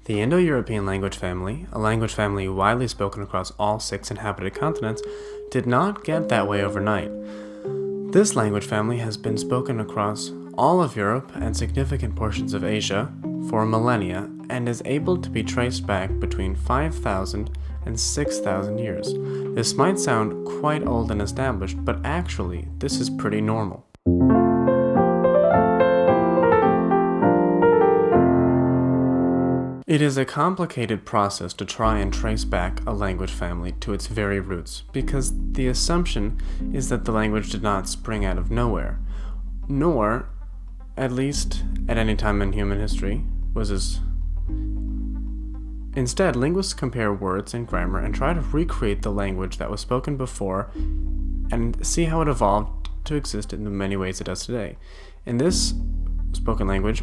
The Indo-European language family, a language family widely spoken across all 6 inhabited continents, did not get that way overnight. This language family has been spoken across all of Europe and significant portions of Asia for millennia and is able to be traced back between 5,000 and 6,000 years. This might sound quite old and established, but actually, this is pretty normal. It is a complicated process to try and trace back a language family to its very roots, because the assumption is that the language did not spring out of nowhere, nor, at least at any time in human history, was this. Instead, linguists compare words and grammar and try to recreate the language that was spoken before and see how it evolved to exist in the many ways it does today. In this spoken language,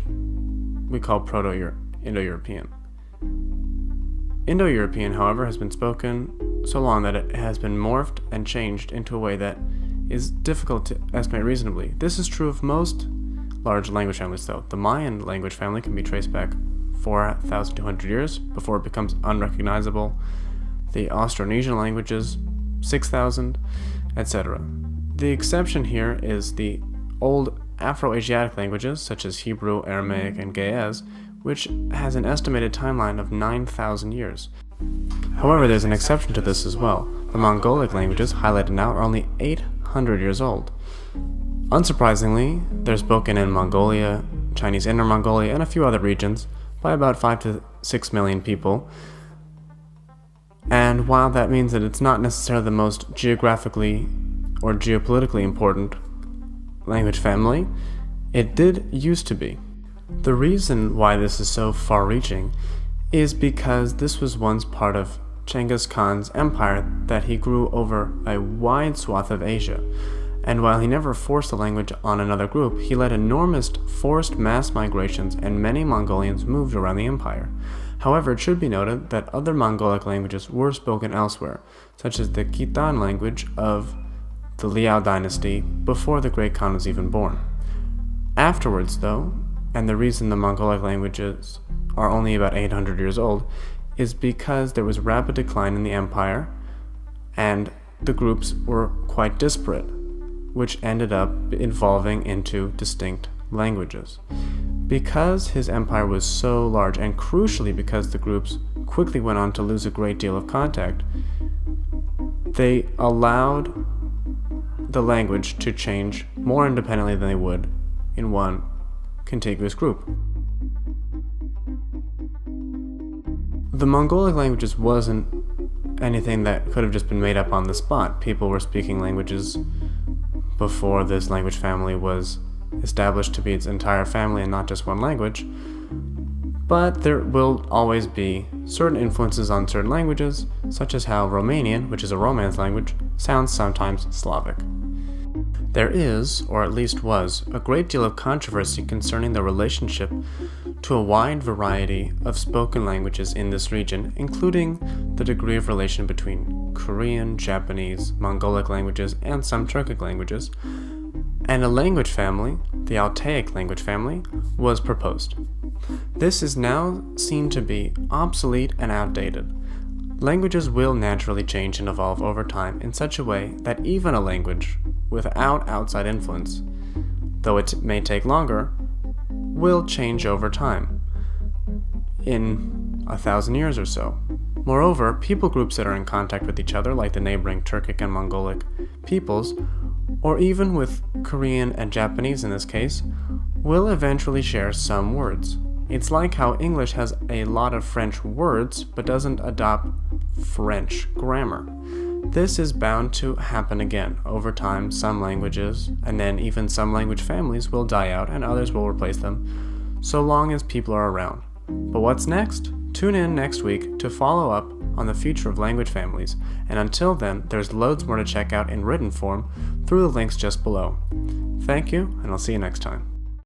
we call Proto-Indo-European. Indo-European, however, has been spoken so long that it has been morphed and changed into a way that is difficult to estimate reasonably. This is true of most large language families, though. The Mayan language family can be traced back 4,200 years before it becomes unrecognizable. The Austronesian languages, 6,000, etc. The exception here is the old Afro-Asiatic languages, such as Hebrew, Aramaic, and Ge'ez, which has an estimated timeline of 9,000 years. However, there's an exception to this as well. The Mongolic languages, highlighted now, are only 800 years old. Unsurprisingly, they're spoken in Mongolia, Chinese Inner Mongolia, and a few other regions by about 5 to 6 million people. And while that means that it's not necessarily the most geographically or geopolitically important language family, it did used to be. The reason why this is so far-reaching is because this was once part of Genghis Khan's empire that he grew over a wide swath of Asia. And while he never forced the language on another group, he led enormous forced mass migrations and many Mongolians moved around the empire. However, it should be noted that other Mongolic languages were spoken elsewhere, such as the Khitan language of the Liao dynasty before the Great Khan was even born. Afterwards, though, and the reason the Mongolic languages are only about 800 years old is because there was rapid decline in the empire and the groups were quite disparate, which ended up evolving into distinct languages. Because his empire was so large, and crucially because the groups quickly went on to lose a great deal of contact, they allowed the language to change more independently than they would in one contiguous group. The Mongolic languages wasn't anything that could have just been made up on the spot. People were speaking languages before this language family was established to be its entire family and not just one language. But there will always be certain influences on certain languages, such as how Romanian, which is a Romance language, sounds sometimes Slavic. There is, or at least was, a great deal of controversy concerning the relationship to a wide variety of spoken languages in this region, including the degree of relation between Korean, Japanese, Mongolic languages, and some Turkic languages, and a language family, the Altaic language family, was proposed. This is now seen to be obsolete and outdated. Languages will naturally change and evolve over time in such a way that even a language without outside influence, though it may take longer, will change over time, in 1,000 years or so. Moreover, people groups that are in contact with each other, like the neighboring Turkic and Mongolic peoples, or even with Korean and Japanese in this case, will eventually share some words. It's like how English has a lot of French words, but doesn't adopt French grammar. This is bound to happen again. Over time, some languages, and then even some language families, will die out and others will replace them, so long as people are around. But what's next? Tune in next week to follow up on the future of language families, and until then, there's loads more to check out in written form through the links just below. Thank you, and I'll see you next time.